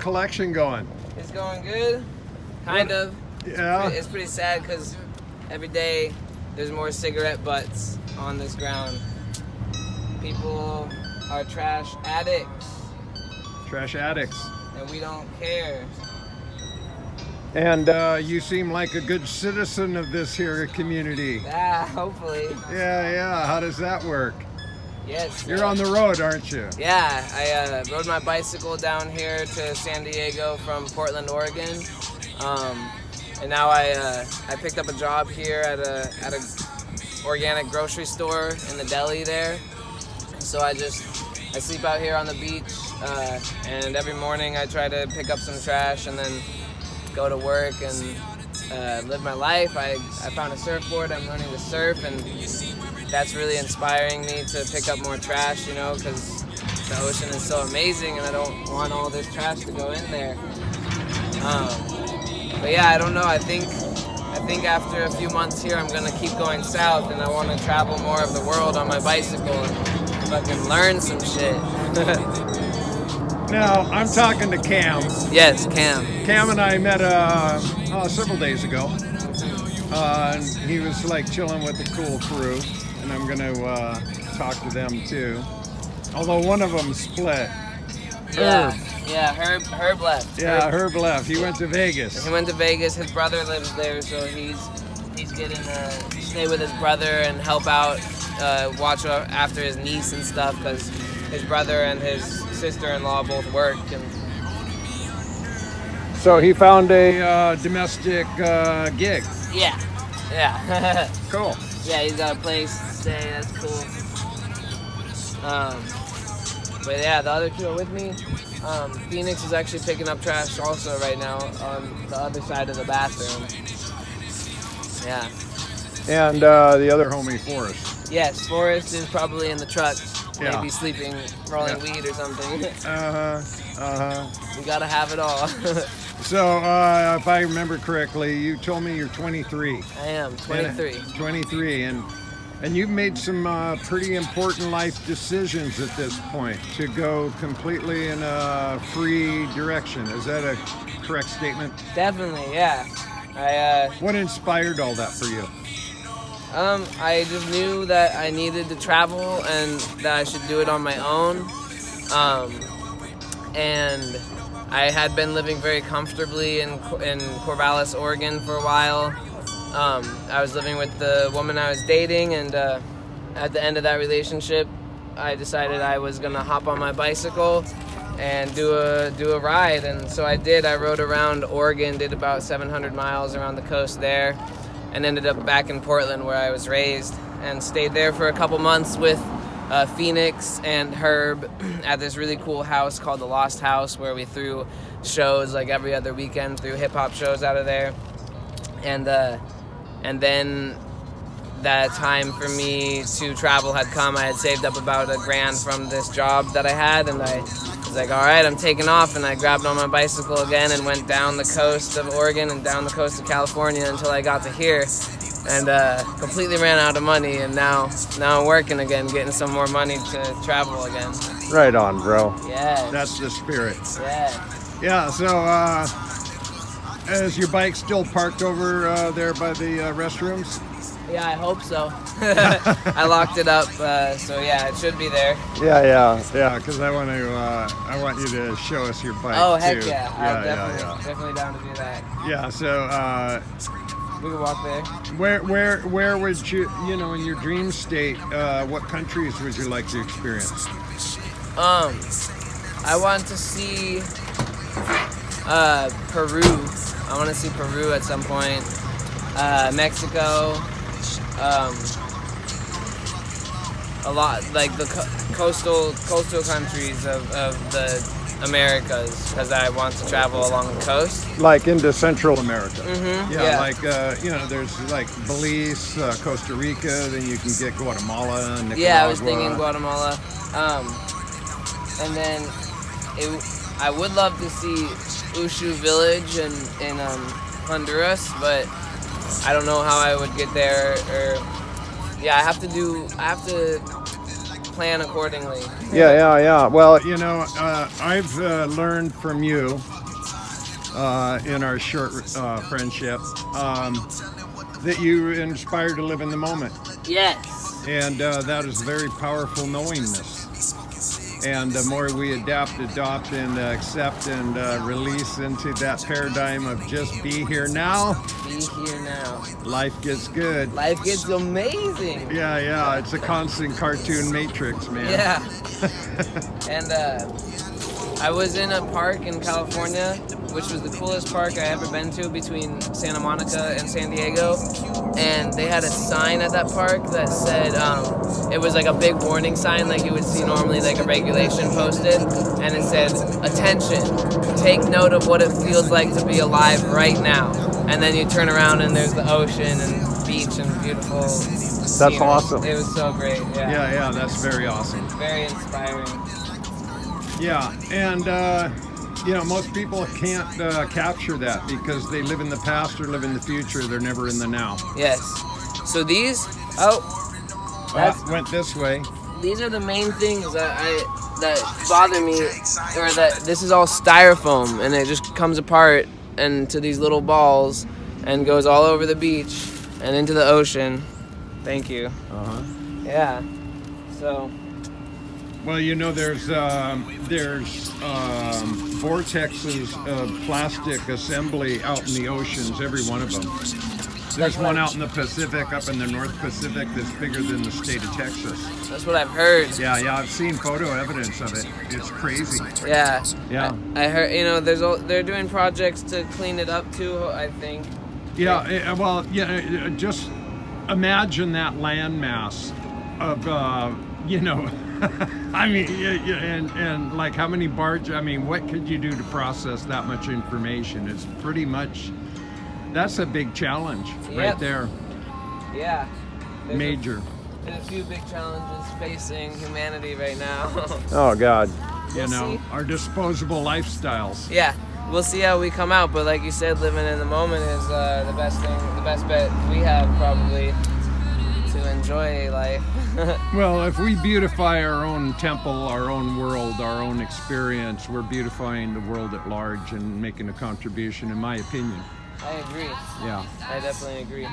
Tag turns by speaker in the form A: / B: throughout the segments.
A: collection going?
B: It's going good, kind of.
A: Yeah.
B: It's pretty sad because every day there's more cigarette butts on this ground. People are trash addicts.
A: Trash addicts.
B: And we don't care.
A: And you seem like a good citizen of this here community.
B: Yeah, hopefully.
A: Yeah. How does that work?
B: Yes.
A: You're on the road, aren't you?
B: Yeah, I rode my bicycle down here to San Diego from Portland, Oregon. And now I picked up a job here at a organic grocery store in the deli there. So I sleep out here on the beach, and every morning I try to pick up some trash and then go to work and live my life. I found a surfboard. I'm learning to surf, and that's really inspiring me to pick up more trash, you know, because the ocean is so amazing and I don't want all this trash to go in there. But yeah, I don't know. I think after a few months here, I'm gonna keep going south, and I want to travel more of the world on my bicycle and fucking learn some shit.
A: Now, I'm talking to Cam.
B: Yes, Cam.
A: Cam and I met several days ago. And he was like chilling with the cool crew, and I'm gonna talk to them too. Although one of them split.
B: Yeah.
A: Herb.
B: Yeah, Herb left.
A: Yeah, Herb left. He went to Vegas.
B: He went to Vegas. His brother lives there, so he's getting to stay with his brother and help out, watch after his niece and stuff, because his brother and his sister-in-law both work. And
A: so he found a domestic gig.
B: Yeah.
A: Cool.
B: Yeah, he's got a place to stay. That's cool. But yeah, the other two are with me. Fenix is actually picking up trash also right now on the other side of the bathroom. Yeah.
A: And the other homie, Forrest.
B: Yes, Forrest is probably in the truck,
A: Yeah.
B: maybe sleeping, rolling weed or something. We gotta have it all.
A: So, if I remember correctly, you told me you're 23.
B: I am 23.
A: 23, and you've made some pretty important life decisions at this point to go completely in a free direction. Is that a correct statement?
B: Definitely, yeah.
A: What inspired all that for you?
B: I just knew that I needed to travel and that I should do it on my own. And I had been living very comfortably in Corvallis, Oregon for a while. I was living with the woman I was dating, and at the end of that relationship, I decided I was gonna hop on my bicycle and do a ride, and so I did. I rode around Oregon, did about 700 miles around the coast there, and ended up back in Portland where I was raised, and stayed there for a couple months with Fenix and Herb at this really cool house called the Lost House, where we threw shows like every other weekend, threw hip-hop shows out of there. And then that time for me to travel had come. I had saved up about $1,000 from this job that I had, and I was like, all right, I'm taking off, and I grabbed on my bicycle again and went down the coast of Oregon and down the coast of California until I got to here, and completely ran out of money, and now I'm working again, getting some more money to travel again.
A: Right on, bro.
B: Yeah.
A: That's the spirit.
B: Yeah.
A: Yeah, so is your bike still parked over there by the restrooms?
B: Yeah, I hope so. I locked it up, so yeah, it should be there.
A: Yeah, because I want you to show us your bike.
B: Oh, heck
A: too.
B: yeah. I'm definitely down to do that.
A: Yeah, so
B: we can walk there.
A: Where would you, in your dream state, what countries would you like to experience?
B: I want to see Peru. I want to see Peru at some point. Mexico. A lot, like the coastal countries of the Americas, because I want to travel along the coast.
A: Like into Central America.
B: Mm-hmm.
A: Yeah, like there's like Belize, Costa Rica. Then you can get Guatemala, Nicaragua.
B: Yeah, I was thinking Guatemala. And then I would love to see Ushu Village in Honduras, but I don't know how I would get there. I have to plan accordingly.
A: Yeah. Well, I've learned from you in our short friendship, that you inspire to live in the moment.
B: Yes.
A: And that is very powerful knowingness. And the more we adapt, adopt, and accept and release into that paradigm of just be here now.
B: Be here now.
A: Life gets good.
B: Life gets amazing.
A: Yeah, yeah. It's a constant cartoon matrix, man.
B: Yeah. And I was in a park in California, which was the coolest park I ever been to, between Santa Monica and San Diego. And they had a sign at that park that said, it was like a big warning sign like you would see normally, like a regulation posted. And it said, "Attention, take note of what it feels like to be alive right now." And then you turn around and there's the ocean and beach and beautiful scenery.
A: Awesome.
B: It was so great, yeah.
A: Yeah, yeah, that's very awesome.
B: Very inspiring.
A: Yeah, and you know, most people can't capture that because they live in the past or live in the future. They're never in the now.
B: Yes. So these,
A: Went this way.
B: these are the main things that bother me, or that this is all styrofoam and it just comes apart into these little balls and goes all over the beach and into the ocean. Thank you. Yeah. So.
A: Well, you know, there's vortexes of plastic assembly out in the oceans, every one of them. There's one out in the Pacific, up in the North Pacific, that's bigger than the state of Texas.
B: That's what I've heard.
A: Yeah, yeah, I've seen photo evidence of it. It's crazy.
B: Yeah.
A: Yeah.
B: I heard, you know, they're doing projects to clean it up too, I think.
A: Yeah, well, yeah, just imagine that landmass of, you know, I mean, and like how many barges, I mean, what could you do to process that much information? It's pretty much, that's a big challenge right there.
B: Yeah.
A: Major.
B: There's a few big challenges facing humanity right now.
A: Oh, God.
B: We'll
A: You know,
B: see.
A: our disposable lifestyles.
B: Yeah, we'll see how we come out, but like you said, living in the moment is the best thing, the best bet we have probably to enjoy life.
A: Well, if we beautify our own temple, our own world, our own experience, we're beautifying the world at large and making a contribution, in my opinion.
B: I agree.
A: Yeah.
B: I definitely agree.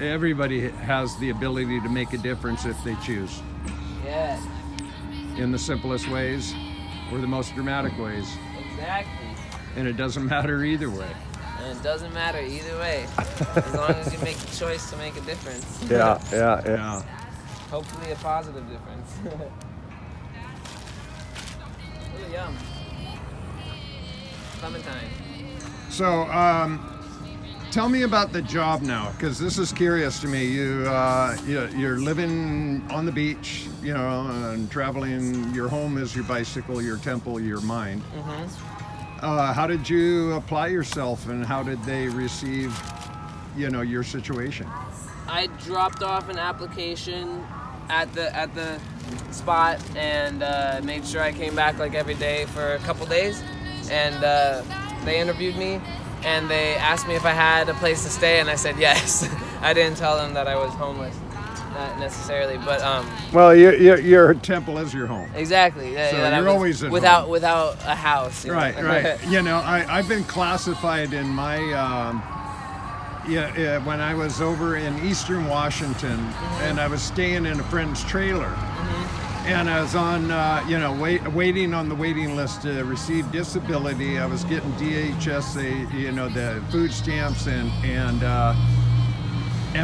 A: Everybody has the ability to make a difference if they choose.
B: Yeah.
A: In the simplest ways or the most dramatic ways.
B: Exactly.
A: And it doesn't matter either way.
B: And it doesn't matter either way, as long as you make the choice to make a difference.
A: Yeah.
B: Hopefully a positive difference. Ooh, yum. Clementine.
A: So, tell me about the job now, because this is curious to me. You're living on the beach, you know, and traveling. Your home is your bicycle, your temple, your mind. How did you apply yourself, and how did they receive, you know, your situation?
B: I dropped off an application at the spot and made sure I came back like every day for a couple days, and they interviewed me and they asked me if I had a place to stay, and I said yes. I didn't tell them that I was homeless, not necessarily, but
A: well, your temple is your home.
B: exactly.
A: So
B: that
A: you're always at
B: without
A: home.
B: without a house. You know?
A: Right. You know, I've been classified in my when I was over in Eastern Washington, and I was staying in a friend's trailer, and I was on you know, waiting on the waiting list to receive disability. I was getting DHS, you know, the food stamps and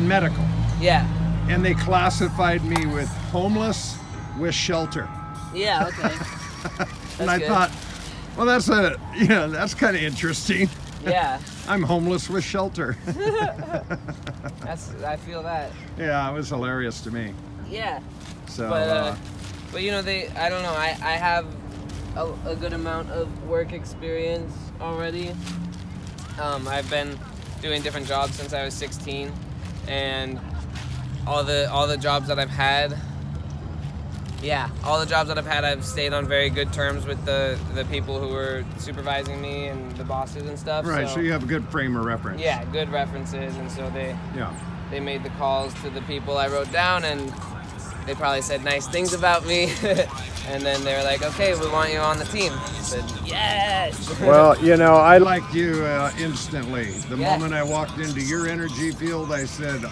A: medical.
B: Yeah.
A: And they classified me with homeless with shelter.
B: Yeah. Okay.
A: And I thought, well, that's kind of interesting.
B: Yeah.
A: I'm homeless with shelter.
B: I feel that.
A: Yeah, it was hilarious to me.
B: Yeah.
A: So,
B: but you know, I don't know. I have a good amount of work experience already. I've been doing different jobs since I was 16, and all the jobs that I've had. Yeah, all the jobs that I've had, I've stayed on very good terms with the people who were supervising me and the bosses and stuff.
A: right, so you have a good frame of reference.
B: Yeah, good references, and so they made the calls to the people I wrote down, and they probably said nice things about me, and then they were like, okay, we want you on the team. I said, yes!
A: Well, you know, I liked you instantly. The
B: Yeah.
A: moment I walked into your energy field, I said,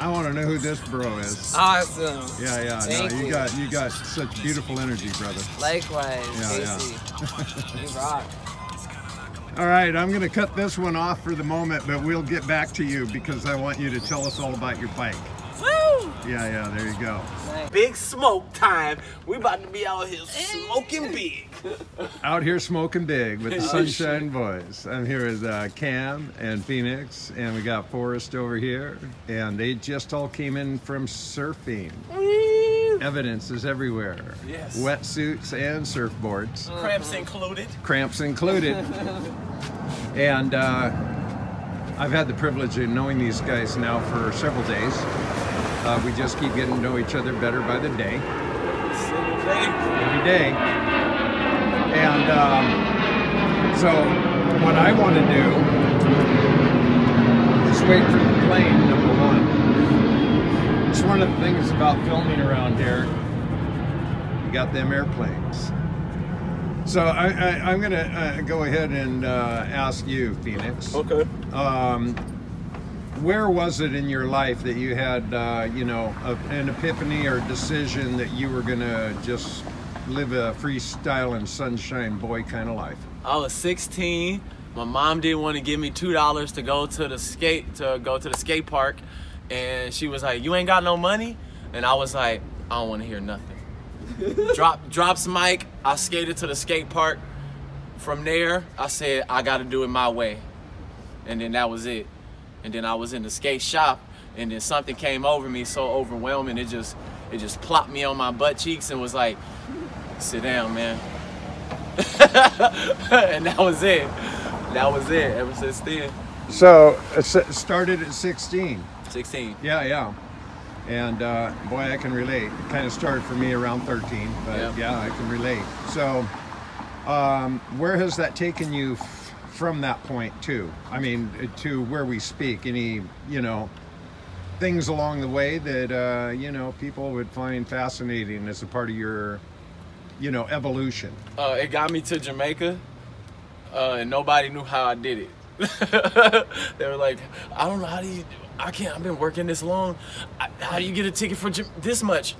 A: I want to know who this bro is.
B: Awesome.
A: Yeah.
B: Thank
A: No,
B: you.
A: you got such beautiful energy, brother.
B: Likewise,
A: Yeah.
B: Casey. You rock.
A: All right, I'm going to cut this one off for the moment, but we'll get back to you because I want you to tell us all about your bike.
C: Woo!
A: Yeah, there you go.
B: Nice.
C: Big smoke time. We about to be out here smoking big.
A: Out here smoking big with the Sunshine Boys. I'm here with Cam and Phoenix, and we got Forrest over here, and they just all came in from surfing. Evidence is everywhere.
C: Yes.
A: Wetsuits and surfboards.
C: Cramps included.
A: Cramps included. And I've had the privilege of knowing these guys now for several days. We just keep getting to know each other better by the day.
C: Single day.
A: Every day. And so what I want to do is wait for the plane, number one. It's one of the things about filming around here. You got them airplanes. So I'm going to go ahead and ask you, Phoenix.
C: Okay.
A: Where was it in your life that you had, you know, an epiphany or decision that you were going to just live a freestyling sunshine boy kind of life?
C: I was 16. My mom didn't want to give me $2 to go to the skate park, and she was like, "You ain't got no money?" And I was like, "I don't want to hear nothing." Drops mic. I skated to the skate park. From there, I said, I got to do it my way, and then that was it. And then I was in the skate shop, and then something came over me so overwhelming, it just plopped me on my butt cheeks and was like, "Sit down, man." And that was it. That was it ever since then.
A: So it started at 16.
C: 16.
A: Yeah. And boy, I can relate. It kind of started for me around 13, but yeah, I can relate. So where has that taken you from that point to? I mean, to where we speak, any, you know, things along the way that, you know, people would find fascinating as a part of your, you know, evolution?
C: It got me to Jamaica, and nobody knew how I did it. They were like, "I don't know, how do you, I've been working this long. How do you get a ticket for this much?"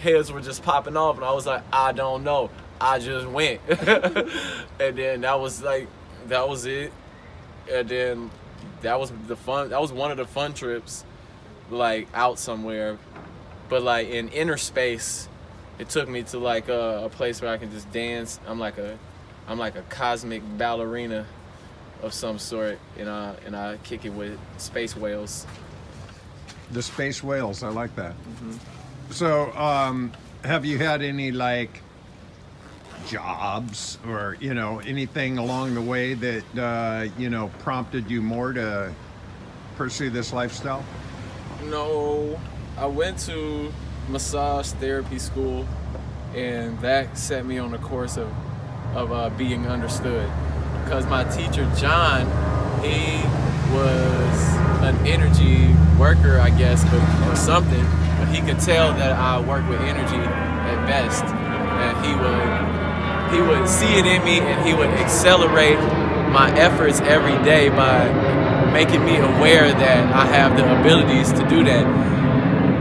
C: Heads were just popping off, and I was like, "I don't know. I just went." And then that was it. And then that was one of the fun trips, like out somewhere. But like in inner space, it took me to like a place where I can just dance. I'm like a cosmic ballerina of some sort, and I kick it with space whales.
A: The space whales, I like that. So have you had any like jobs or, you know, anything along the way that you know, prompted you more to pursue this lifestyle?
C: No, I went to massage therapy school, and that set me on a course of being understood. Because my teacher, John, he was an energy worker, I guess, or something. But he could tell that I work with energy at best, and he would see it in me, and he would accelerate my efforts every day by making me aware that I have the abilities to do that.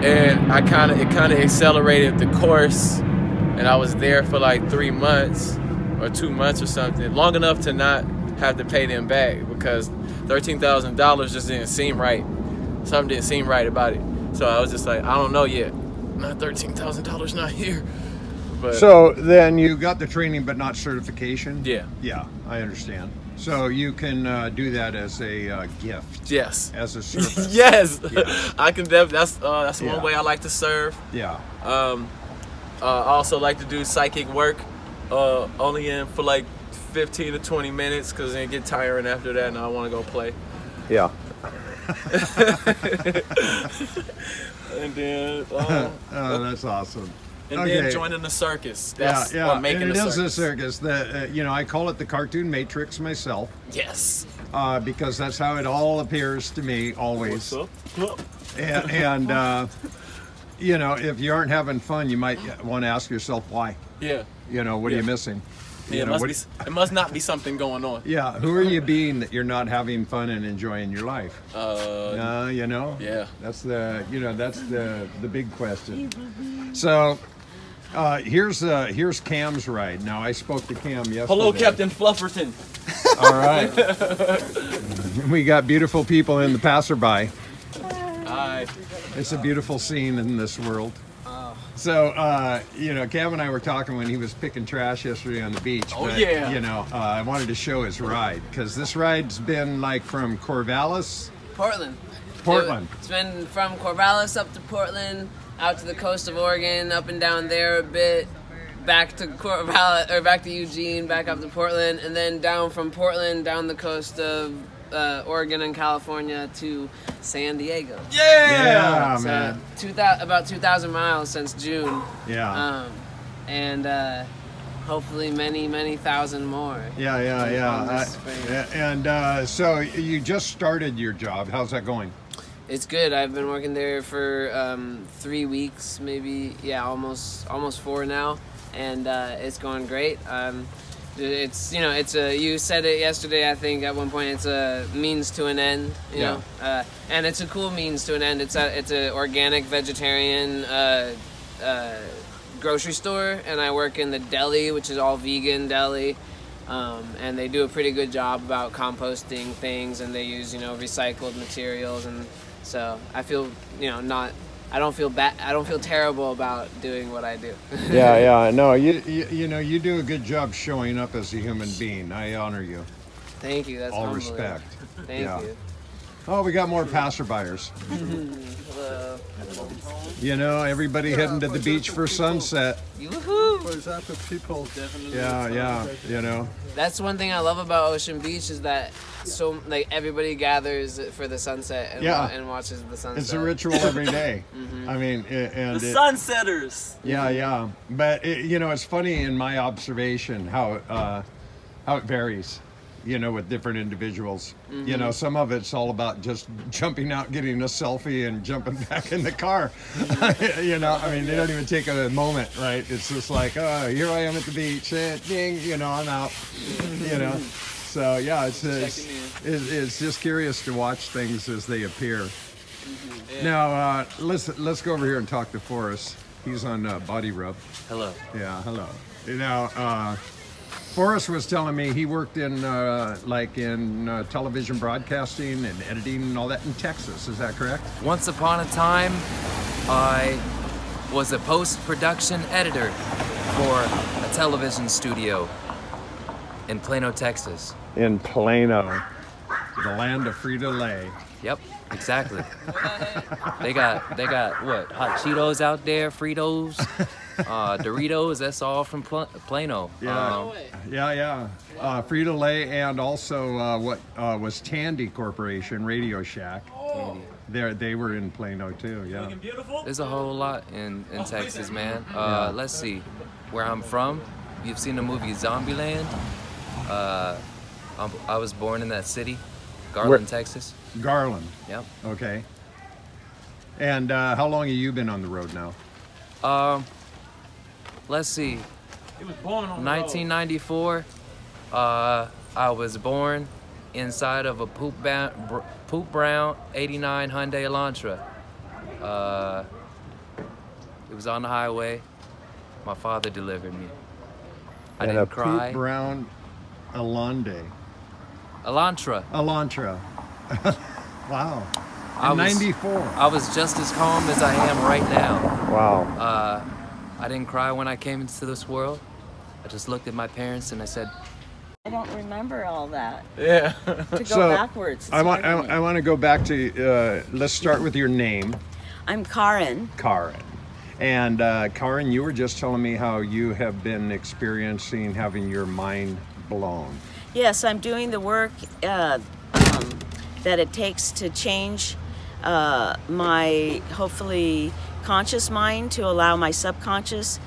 C: And it kind of accelerated the course, and I was there for like 3 months or 2 months or something, long enough to not have to pay them back, because $13,000 just didn't seem right. Something didn't seem right about it. So I was just like, I don't know yet. Not $13,000 not here. But
A: so then you got the training but not certification?
C: Yeah.
A: Yeah, I understand. So you can do that as a gift.
C: Yes.
A: As a service.
C: Yes.
A: Yes.
C: I can that's one way I like to serve.
A: Yeah.
C: I also like to do psychic work, only in for like 15 to 20 minutes, because then it get tiring after that and I want to go play.
A: Yeah.
C: And then
A: oh, that's awesome.
C: And
A: okay.
C: then joining the circus. That's
A: yeah.
C: making
A: and it
C: the
A: is a
C: circus.
A: circus. You know, I call it the cartoon matrix myself.
C: Yes.
A: Because that's how it all appears to me always.
C: What's up?
A: And you know, if you aren't having fun, you might want to ask yourself why.
C: Yeah.
A: You know, what are you missing?
C: Yeah, it must not be something going on.
A: Yeah, who are you being that you're not having fun and enjoying your life? You know?
C: Yeah.
A: That's the, you know, that's the big question. So, here's Cam's ride. Now, I spoke to Cam yesterday.
C: Hello, Captain Flufferton.
A: All right. We got beautiful people in the passerby.
C: Hi.
A: It's a beautiful scene in this world. So, you know, Cam and I were talking when he was picking trash yesterday on the beach.
C: Oh,
A: but,
C: yeah.
A: You know, I wanted to show his ride because this ride's been like from Corvallis.
B: Portland. It's been from Corvallis up to Portland, out to the coast of Oregon, up and down there a bit, back to Corvallis, or back to Eugene, back up to Portland, and then down from Portland down the coast of Oregon and California to San Diego.
A: Yeah,
B: So,
A: man.
B: about 2,000 miles since June.
A: Yeah.
B: And hopefully many thousand more.
A: Yeah. And so you just started your job. How's that going?
B: It's good. I've been working there for 3 weeks, maybe. Yeah, almost 4 now, and it's going great. It's, you know, it's a, you said it yesterday, I think at one point, it's a means to an end, you know, and it's a cool means to an end. It's a organic vegetarian grocery store, and I work in the deli, which is all vegan deli, and they do a pretty good job about composting things, and they use, you know, recycled materials, and so I feel, you know, I don't feel bad. I don't feel terrible about doing what I do.
A: Yeah. No, you know, you do a good job showing up as a human being. I honor you.
B: Thank you. That's
A: all
B: humbling.
A: respect.
B: Thank you.
A: Oh, we got more passerbyers.
B: Hello.
A: You know, everybody heading to the beach for sunset.
B: Woohoo!
D: For example, people definitely.
A: Yeah. You know.
B: That's one thing I love about Ocean Beach is that everybody gathers for the sunset and watches the sunset.
A: It's a ritual every day. I mean, and
D: the sunsetters.
A: Yeah. But you know, it's funny in my observation how it varies. You know, with different individuals. You know, some of it's all about just jumping out, getting a selfie, and jumping back in the car. You know, I mean, they don't even take a moment, right? It's just like, oh, here I am at the beach, ding, you know, I'm out. You know, so yeah, it's just curious to watch things as they appear. Now, let's go over here and talk to Forrest. He's on Body Rub.
E: Hello.
A: Yeah, hello. You know, Forrest was telling me he worked in television broadcasting and editing and all that in Texas. Is that correct?
E: Once upon a time, I was a post-production editor for a television studio in Plano, Texas.
A: In Plano, the land of Free-to-Lay.
E: Yep, exactly. They got what? Hot Cheetos out there, Fritos, Doritos. That's all from Plano.
A: Yeah. Free-to-Lay, and also what was Tandy Corporation, Radio Shack. They were in Plano too. Yeah.
E: There's a whole lot in Texas, man. Let's see, where I'm from. You've seen the movie Zombieland. I was born in that city, Garland, Texas.
A: Garland.
E: Yep.
A: Okay. And how long have you been on the road now?
E: Let's see.
C: He was born on
E: 1994. I was born inside of a poop brown 89 Hyundai Elantra. It was on the highway. My father delivered me. I didn't cry.
A: Poop brown Elantra. Wow. In 94.
E: I was just as calm as I am right now.
A: Wow.
E: I didn't cry when I came into this world. I just looked at my parents and I said,
F: I don't remember all that.
C: Yeah.
F: To go backwards.
A: I want to go back to, let's start with your name.
F: I'm Karin.
A: Karin. And Karin, you were just telling me how you have been experiencing having your mind blown.
F: Yes, I'm doing the work that it takes to change my, hopefully, conscious mind to allow my subconscious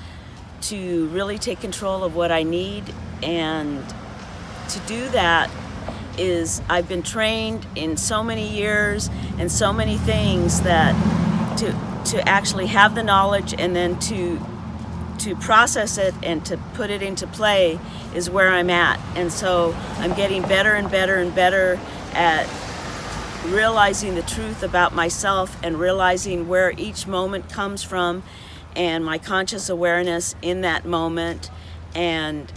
F: to really take control of what I need. And to do that is, I've been trained in so many years and so many things that to actually have the knowledge and then to process it and to put it into play is where I'm at. And so I'm getting better and better and better at realizing the truth about myself and realizing where each moment comes from and my conscious awareness in that moment and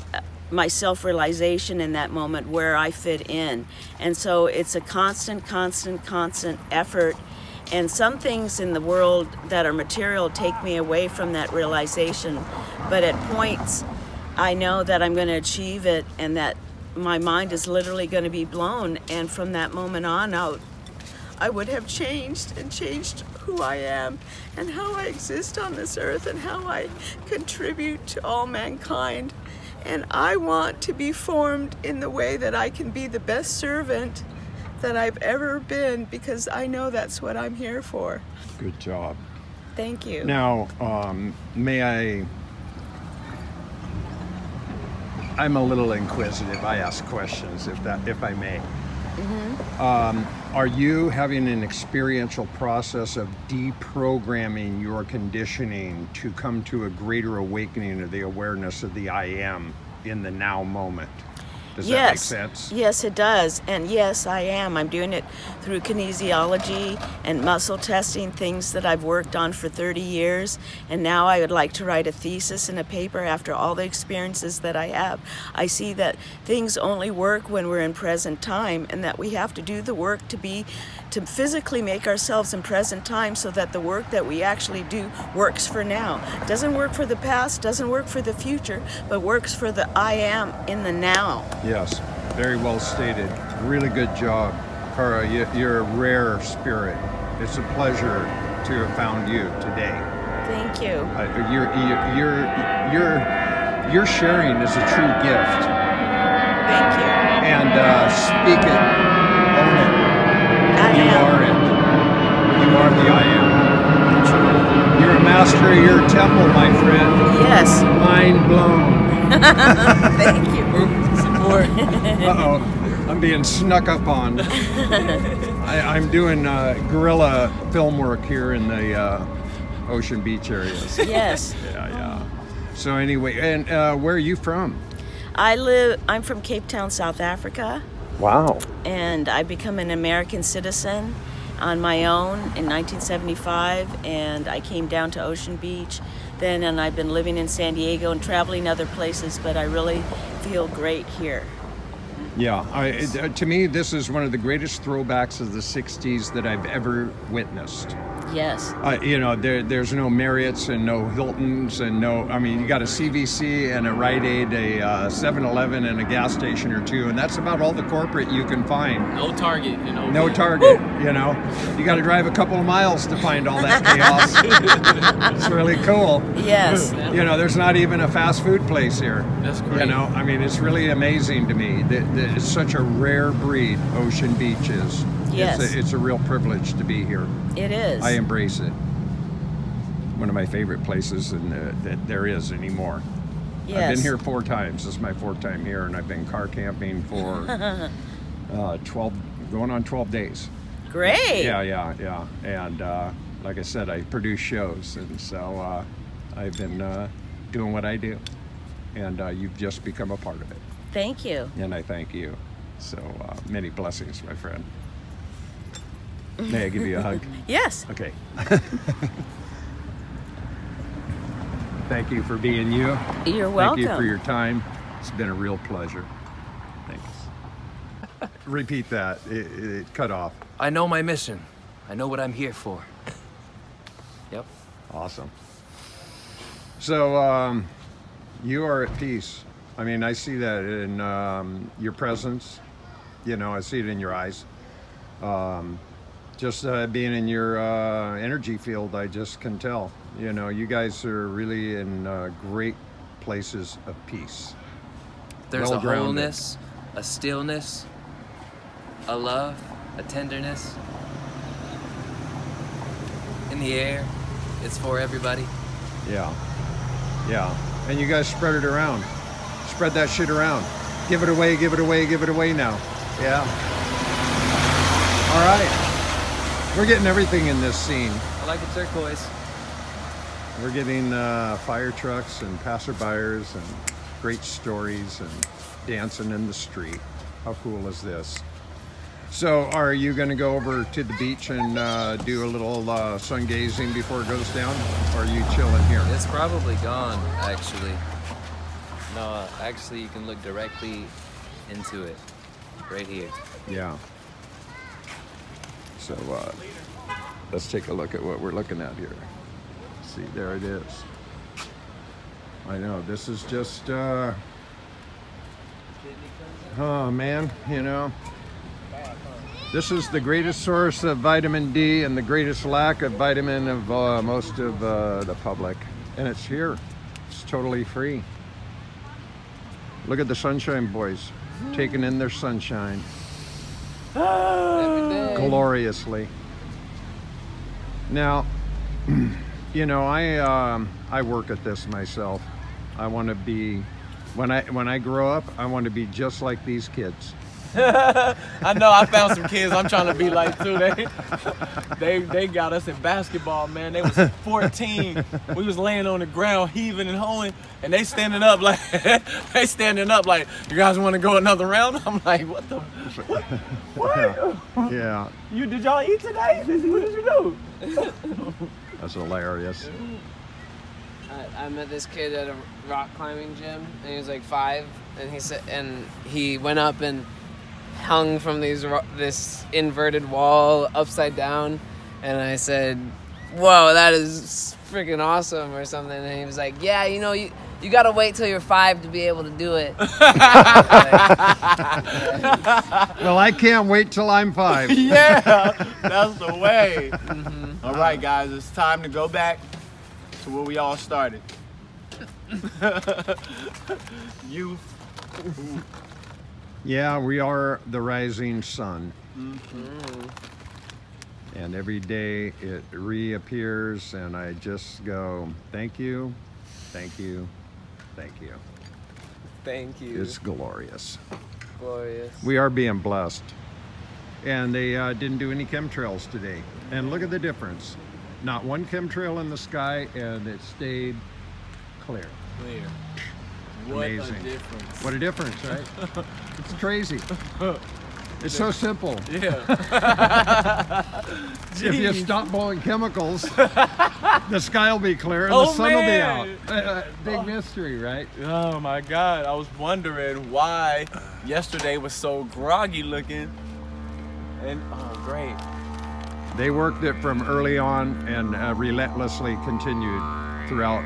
F: my self-realization in that moment where I fit in. And so it's a constant effort. And some things in the world that are material take me away from that realization. But at points, I know that I'm going to achieve it and that my mind is literally going to be blown. And from that moment on out, I would have changed and changed who I am and how I exist on this earth and how I contribute to all mankind. And I want to be formed in the way that I can be the best servant that I've ever been, because I know that's what I'm here for.
A: Good job.
F: Thank you.
A: Now, I'm a little inquisitive. I ask questions, if I may. Are you having an experiential process of deprogramming your conditioning to come to a greater awakening of the awareness of the I am in the now moment? Does that make sense?
F: Yes, it does. And yes, I am. I'm doing it through kinesiology and muscle testing, things that I've worked on for 30 years. And now I would like to write a thesis and a paper after all the experiences that I have. I see that things only work when we're in present time, and that we have to do the work to physically make ourselves in present time so that the work that we actually do works for now. Doesn't work for the past, doesn't work for the future, but works for the I am in the now.
A: Yes, very well stated. Really good job, Kara. You're a rare spirit. It's a pleasure to have found you today.
F: Thank you.
A: Your sharing is a true gift.
F: Thank you.
A: And speak it, own it. You are it. You are the I am. You're a master of your temple, my friend.
F: Yes.
A: Mind blown.
F: Thank you.
A: Uh-oh, I'm being snuck up on. I'm doing guerrilla film work here in the Ocean Beach areas.
F: Yes.
A: Yeah. So anyway, and where are you from?
F: I'm from Cape Town, South Africa.
A: Wow.
F: And I become an American citizen on my own in 1975, and I came down to Ocean Beach then, and I've been living in San Diego and traveling other places, but I really feel great here.
A: Yeah, to me, this is one of the greatest throwbacks of the 60s that I've ever witnessed.
F: Yes.
A: You know, there's no Marriotts and no Hiltons and no, I mean, you got a CVC and a Rite Aid, a 7-Eleven and a gas station or two, and that's about all the corporate you can find.
C: No Target, you know.
A: No Target, you know. You got to drive a couple of miles to find all that chaos. It's really cool.
F: Yes.
A: You know, there's not even a fast food place here.
C: That's great.
A: You know, I mean, it's really amazing to me that it's such a rare breed, Ocean Beach is.
F: Yes.
A: It's a real privilege to be here.
F: It is.
A: I embrace it. One of my favorite places that there is anymore.
F: Yes.
A: I've been here 4 times. This is my 4th time here, and I've been car camping for going on 12 days.
F: Great.
A: Yeah. And like I said, I produce shows, and so I've been doing what I do. And you've just become a part of it.
F: Thank you.
A: And I thank you. So many blessings, my friend. May I give you a hug?
F: Yes.
A: Okay. Thank you for being you.
F: You're welcome.
A: Thank you for your time. It's been a real pleasure. Thanks. Repeat that. It cut off.
E: I know my mission. I know what I'm here for. Yep.
A: Awesome. So you are at peace. I mean, I see that in your presence. You know, I see it in your eyes. Just being in your energy field, I just can tell. You know, you guys are really in great places of peace.
E: There's a
A: Well-grounded.
E: wholeness, a stillness, a love, a tenderness in the air. It's for everybody.
A: Yeah. And you guys spread it around. Spread that shit around. Give it away, give it away, give it away now. Yeah. All right. We're getting everything in this scene.
E: I like the turquoise.
A: We're getting fire trucks and passerbyers and great stories and dancing in the street. How cool is this? So are you going to go over to the beach and do a little sun gazing before it goes down? Or are you chilling here?
E: It's probably gone, actually. No, actually, you can look directly into it, right here.
A: Yeah. So let's take a look at what we're looking at here. See, there it is. I know, this is just, oh man, you know. This is the greatest source of vitamin D and the greatest lack of vitamin of most of the public. And it's here. It's totally free. Look at the Sunshine Boys taking in their sunshine.
B: Every day.
A: Gloriously. Now, you know, I work at this myself. I want to be, when I grow up, I want to be just like these kids.
C: I know, I found some kids I'm trying to be like too. They got us in basketball, man. They was 14. We was laying on the ground, heaving and hoeing, and they standing up like, you guys want to go another round? I'm like, what the, what?
A: Yeah.
C: Did y'all eat today? What did you do?
A: That's hilarious.
B: I met this kid at a rock climbing gym, and he was like 5, and he said, and he went up and hung from this inverted wall upside down, and I said, "Whoa, that is freaking awesome," or something. And he was like, "Yeah, you know, you gotta wait till you're 5 to be able to do it."
A: Well, I can't wait till I'm 5.
C: Yeah, that's the way. Mm-hmm. All right, guys, it's time to go back to where we all started. Youth.
A: Yeah, we are the rising sun.
C: Mm-hmm.
A: And every day it reappears, and I just go, thank you, thank you, thank you.
B: Thank you.
A: It's glorious.
B: Glorious.
A: We are being blessed. And they didn't do any chemtrails today. And look at the difference. Not one chemtrail in the sky, and it stayed clear.
C: Clear. What
A: Amazing.
C: a difference.
A: What a difference, right? It's crazy. It's so simple.
C: Yeah.
A: If you stop blowing chemicals, the sky will be clear and the sun will be out. Big mystery, right?
C: Oh my God, I was wondering why yesterday was so groggy looking. And oh, great.
A: They worked it from early on and relentlessly continued throughout.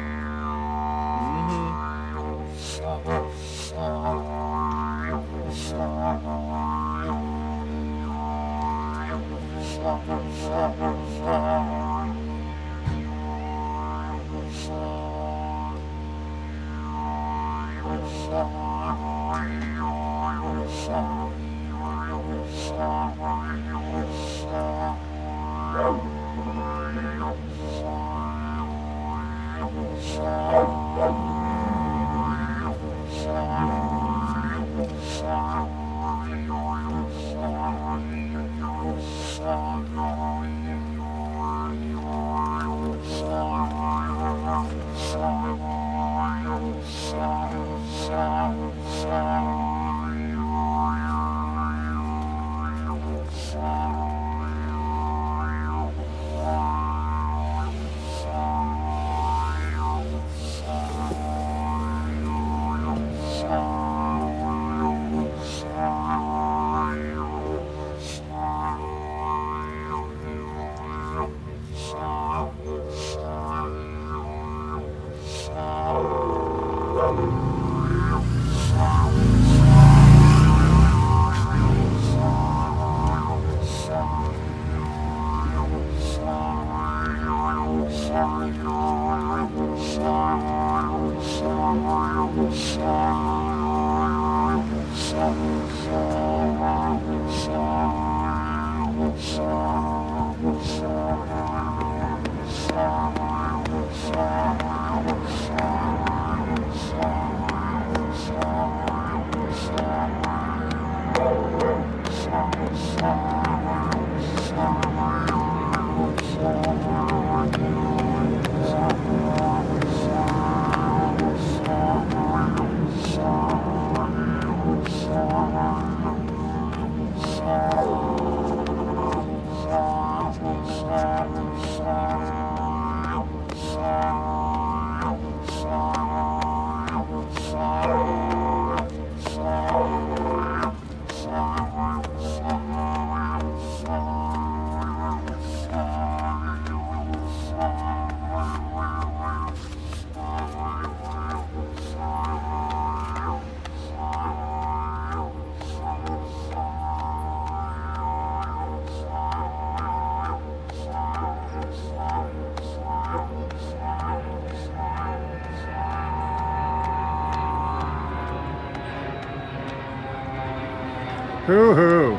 A: Hoo-hoo.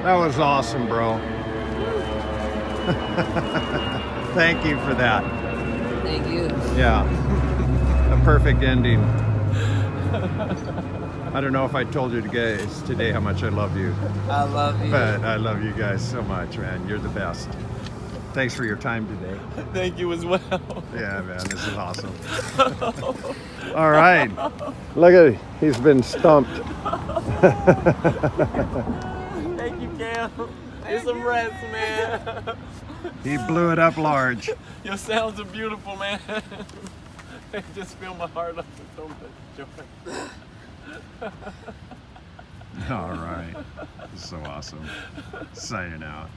A: That was awesome, bro. Thank you for that.
B: Thank you.
A: Yeah. A perfect ending. I don't know if I told you guys today how much I love you.
B: I love you.
A: But I love you guys so much, man. You're the best. Thanks for your time today.
C: Thank you as well.
A: Yeah, man, this is awesome. All right. Look at it. He's been stumped.
C: Thank you, Cam. Get some rest, man.
A: He blew it up large.
C: Your sounds are beautiful, man. They just fill my heart up with so much joy.
A: All right. This is so awesome. Signing out.